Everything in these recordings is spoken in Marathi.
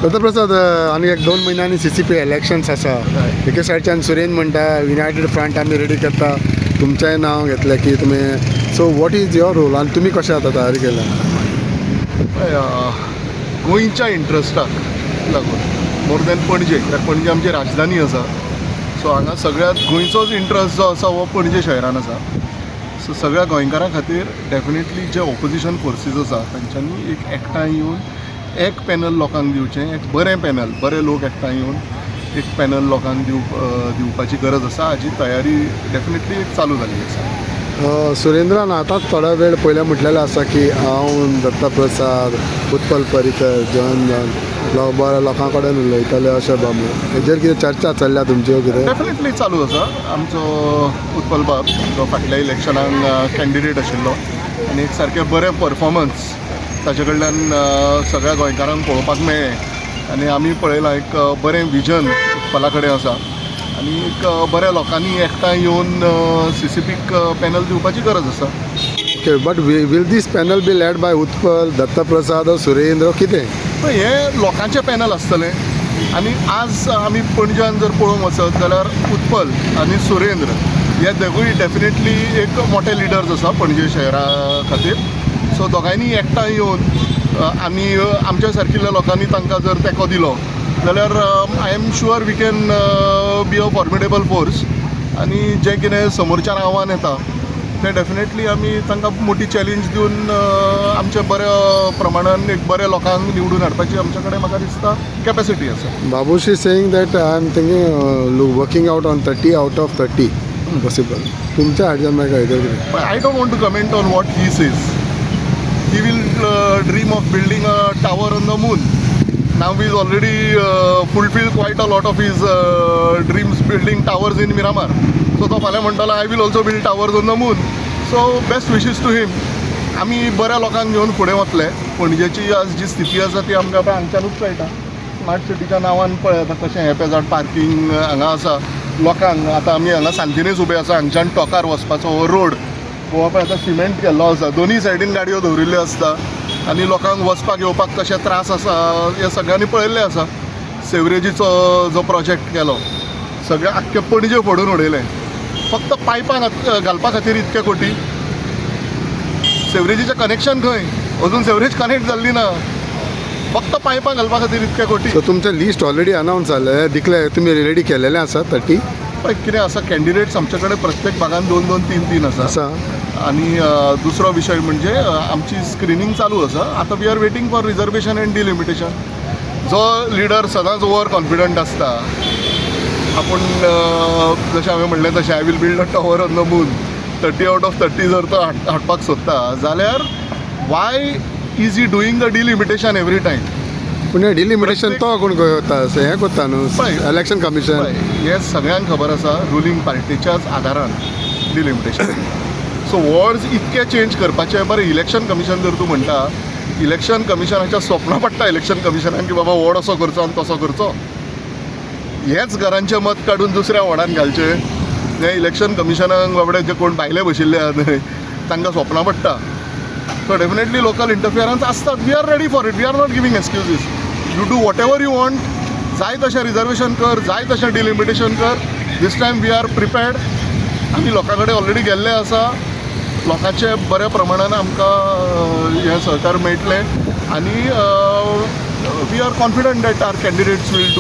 दत्तप्रसाद आनी एक 2 म्हयन्यांनी CCP इलेक्शन्स आसा. एके सायडच्यान सुरेन म्हणटा युनायटेड फ्रंट आमी रेडी करता, तुमचेंय नांव घेतलें की तुमी. So what is your role आनी तुमी कशें आतां तयारी केल्या? गोंयच्या इंट्रस्टाक लागून मोर दॅन पणजे, कित्याक पणजे आमची राजधानी आसा. सो हांगा सगळ्यात गोंयचोच इंट्रस्ट जो आसा हो पणजे शहरान आसा. सो सगळ्या गोंयकारां खातीर डेफिनेटली जे ऑपोजिशन फोर्सीस आसा तांच्यांनी एक एकठांय येवन एक पॅनल लोकांक दिवचें, एक बरें पॅनल, बरे लोक एकठांय येवन एक पॅनल लोकांक दिवपाची गरज आसा. हाची तयारी डेफिनेटली एक चालू जाल्ली आसा. सुरेंद्रान आतांच थोडा वेळ पयलें म्हटलेलें आसा की हांव दत्तप्रसाद, उत्पल पर्रीकर, बऱ्या लोकां कडेन उलयतले अशें बाबू. हेजेर कितें चर्चा चल्ल्या तुमच्यो कितें? डेफिनेटली चालू आसा. आमचो उत्पल बाब जो फाटल्या इलेक्शनाक कॅन्डिडेट आशिल्लो आनी एक सारकें बरें परफॉर्मन्स ताचे कडल्यान सगळ्या गोंयकारांक पळोवपाक मेळ्ळें आनी आमी पळयलां एक बरें विजन उत्पला कडेन आसा आनी एक बऱ्या लोकांनी एकठांय येवन CCPक पॅनल दिवपाची गरज आसा. Okay, but will this panel be led by Utpal, Dattaprasad, Surendra कितें? हें लोकांचें पॅनल आसतलें आनी आज आमी पणज्यान जर पळोवंक वचत जाल्यार उत्पल आनी सुरेंद्र हे दोगूय डेफिनेटली एक मोठे लिडर्स आसा पणजे शहरा खातीर. सो दोगांयनी एकठांय येवन आमी आमच्या सारकिल्ल्या लोकांनी तांकां जर तेंको दिलो जाल्यार I am sure we can be a formidable force. आनी जें कितें समोरच्यान आव्हान येता तें डेफिनेटली आमी तांकां मोठी चॅलेंज दिवन आमच्या बऱ्या प्रमाणान एक बऱ्या लोकांक निवडून हाडपाची आमचे कडेन म्हाका दिसता कॅपेसिटी आसा. बाबूशी saying that I am thinking working out on 30 out of 30 possible. तुमच्या हाडच्यान म्हाका कितें? I don't want to comment on what he says. He will dream of building a tower on the moon. Now he's already fulfilled quite a lot of his dreams building towers in Miramar. So तो फाल्यां म्हणटालो I will also build towers on the moon. So best wishes to him. आमी बऱ्या लोकांक घेवन फुडें वतले. पणजेची आज जी स्थिती आसा ती आमकां आतां हांगच्यानूच कळटा. स्मार्ट सिटीच्या नांवान पळय आतां कशें हेपेजाड पार्किंग हांगा आसा. लोकांक आतां आमी हांगा सांतिनेज उबे आसा, हांगच्यान टोकार वचपाचो हो रोड हो पळय आतां सिमेंट केल्लो आसा. दोनूय सायडीन गाडयो दवरिल्ल्यो आसता आनी लोकांक वचपाक येवपाक कशे त्रास आसा हे सगळ्यांनी पळयल्लें आसा. सेवरेजीचो जो प्रोजेक्ट केलो सगळे आख्खे पणजे फोडून उडयले. फक्त पायपां घालपा खातीर इतके कोटी. सेवरेजीचें कनेक्शन खंय? अजून सेवरेज कनेक्ट जाल्ली ना. फक्त पायपां घालपा खातीर इतके कोटी. सो तुमचें लिस्ट ऑलरेडी अनावन्स जालें, दिकले तुमी रेडी केलेलें आसा 30? पळय कितें आसा, कॅन्डिडेट्स आमचे कडेन प्रत्येक भागान 2-2, 3-3 आसा. आनी दुसरो विशय म्हणजे आमची स्क्रिनींग चालू आसा. आतां we are waiting for reservation and delimitation. जो लिडर सदांच ओवर कॉन्फिडंट आसता, आपूण जशें हांवें म्हणलें तशें I will build a tower on the moon, 30 out of 30 जर तो हाडपाक सोदता जाल्यार why is he doing the delimitation every time? पूण हें डिलिमिटेशन तो कोण करता? हें करता न्हू इलेक्शन कमिशन. हें सगळ्यांक खबर आसा रुलींग पार्टीच्याच आदारान डिलिमिटेशन. सो वॉर्ड्स इतके चेंज करपाचे. बरें, इलेक्शन कमिशन जर तूं म्हणटा, इलेक्शन कमिशनाच्या स्वप्नां पडटा इलेक्शन कमिशनाक की बाबा वॉर्ड असो करचो आनी तसो करचो. हेच घरांचें मत काडून दुसऱ्या वॉर्डान घालचें. हे इलेक्शन कमिशनाक बाबडे जे कोण भायले बशिल्ले आहा थंय तांकां स्वप्नां पडटा. सो डेफिनेटली लोकल इंटरफियरन्स आसतात. We are ready for it. We are not giving excuses. You do what ever you want. जाय तशें रिजर्वेशन कर, जाय तशें डिलिमिटेशन कर. This time we are prepared. आमी लोकां कडेन ऑलरेडी गेल्ले आसा. लोकांचे बऱ्या प्रमाणान आमकां हें सहकार मेळटलें आनी we are confident that our candidates will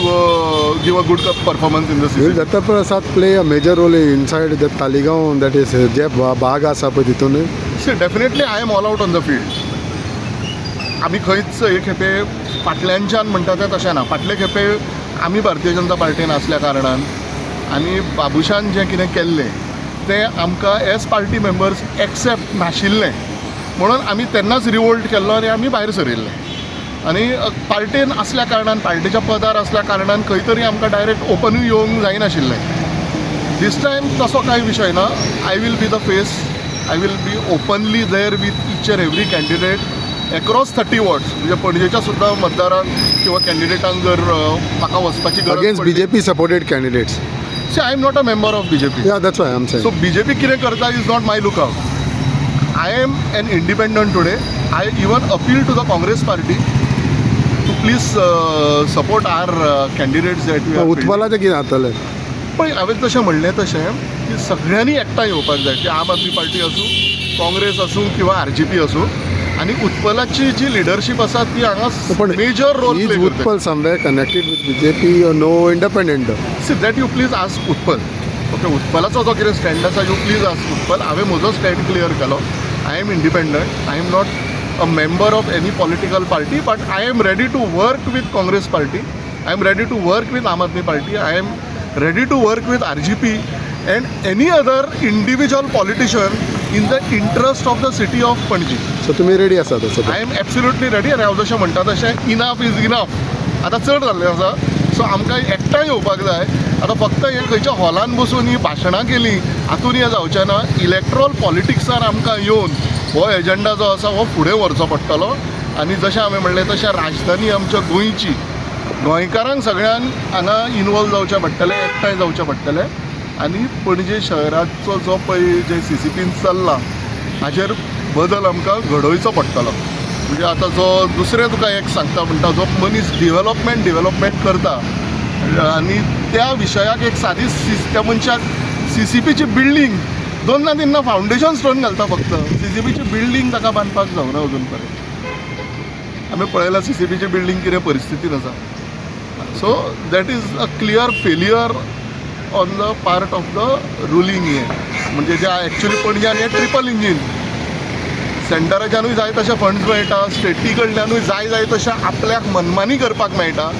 give a good performance in the season. Will Dattaprasad play a major role inside the Taleigao, that is जे भाग आसा पळय तितून? See, definitely I am all out on the field. आमी खंयच एक खेपे फाटल्यानच्यान म्हणटा तें तशें ना. फाटले खेपे आमी भारतीय जनता पार्टीन आसल्या कारणान आनी बाबुशान जें कितें केल्लें तें आमकां एज पार्टी मेंबर्स एक्सेप्ट नाशिल्लें म्हणून आमी तेन्नाच रिवोल्ट केल्लो आनी आमी भायर सरिल्ले. आनी पार्टेन असल्या कारणान, पार्टीच्या पदार असल्या कारणान खंय तरी आमकां डायरेक्ट ओपनूय येवंक जायनाशिल्लें. दीस टायम तसो कांय विशय ना. I will be the face. I will be openly there with each and every candidate across 30 wards. म्हणजे पणजेच्या सुद्दां मतदारांक किंवा कॅन्डिडेटांक जर म्हाका वचपाची गरज against BJP supported candidates. See, I am not a member of BJP. Yeah that's why I am saying. So BJP कितें करता is not my lookout. I am an independent today. I even appeal to the Congress party to please support our candidates that we are उत्पलाचें कितें जातलें? पण हांवें तशें म्हणलें तशें की सगळ्यांनी एकठांय येवपाक जाय, की आम आदमी पार्टी आसूं, काँग्रेस आसूं किंवा RGP आसूं, आनी उत्पलाची जी लिडरशीप आसा ती हांगा मेजर रोल प्ले करता. Utpal somewhere connected with BJP or no independent? See that you please ask Utpal. Okay, उत्पलाचो जो कितें स्टँड आसा यू प्लीज आस्क उत्पल. हांवें म्हजो स्टँड क्लियर केलो. I am independent, I am not a member of any political party, but I am ready to work with Congress party. I am ready to work with Aam Aadmi party. I am ready to work with RGP and any other individual politician in the interest of the city of Panji. So तुमी रेडी आसा तसो? I am absolutely ready. आनी हांव जशें म्हणटा तशें इनफ इज इनफ. आतां चड जाल्लें आसा, सो आमकां एकठांय येवपाक जाय. आतां फक्त हें खंयच्या हॉलान बसून ही भाशणां केलीं हातून हें जावचें ना. इलेक्ट्रॉल पॉलिटिक्सान आमकां येवन हो एजंडा जो आसा हो फुडें व्हरचो पडटलो. आनी जशें हांवें म्हणलें तशें राजधानी आमच्या गोंयची, गोंयकारांक सगळ्यांक हांगा इनवॉल्व जावचें पडटलें, एकठांय जावचें पडटलें. आनी पणजे शहराचो जो पळय जे CCPन चल्ला हाचेर बदल आमकां घडोवचो पडटलो. म्हणजे आतां जो दुसरें तुका एक सांगता म्हणटा, जो मनीस डेव्हलपमेंट करता आनी त्या विशयाक एक सादी त्या मनशाक CCPची बिल्डींग 2-3 फावंडेशन स्टोन घालता फक्त. CCPची बिल्डींग ताका बांदपाक जावना अजून पर्यंत. आमी पळयलां CCPची बिल्डींग कितें परिस्थितीन आसा. So that is a clear failure on the part of the ruling हें. म्हणजे जे एक्चुली पणजेन हें ट्रिपल इंजीन, सेंटराच्यानूय जाय तशे फंड्स मेळटा, स्टेटी कडल्यानूय जाय तशें आपल्याक मनमानी करपाक मेळटा.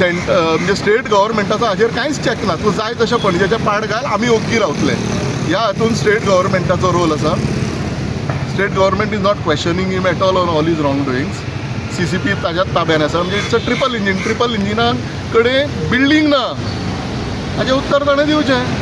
म्हणजे स्टेट गव्हर्मेंटाचो हाजेर कांयच चॅक ना. तूं जाय तशें पणजेचे पाड घाल, आमी ओग्गी रावतले. ह्या हातून स्टेट गव्हर्मेंटाचो रोल आसा. State government is not questioning him at all on all his wrong doings. CCP ताज्याच ताब्यान आसा. म्हणजे इट्स अ ट्रिपल इंजीन कडेन बिल्डींग ना, हाजें उत्तर ताणें दिवचें.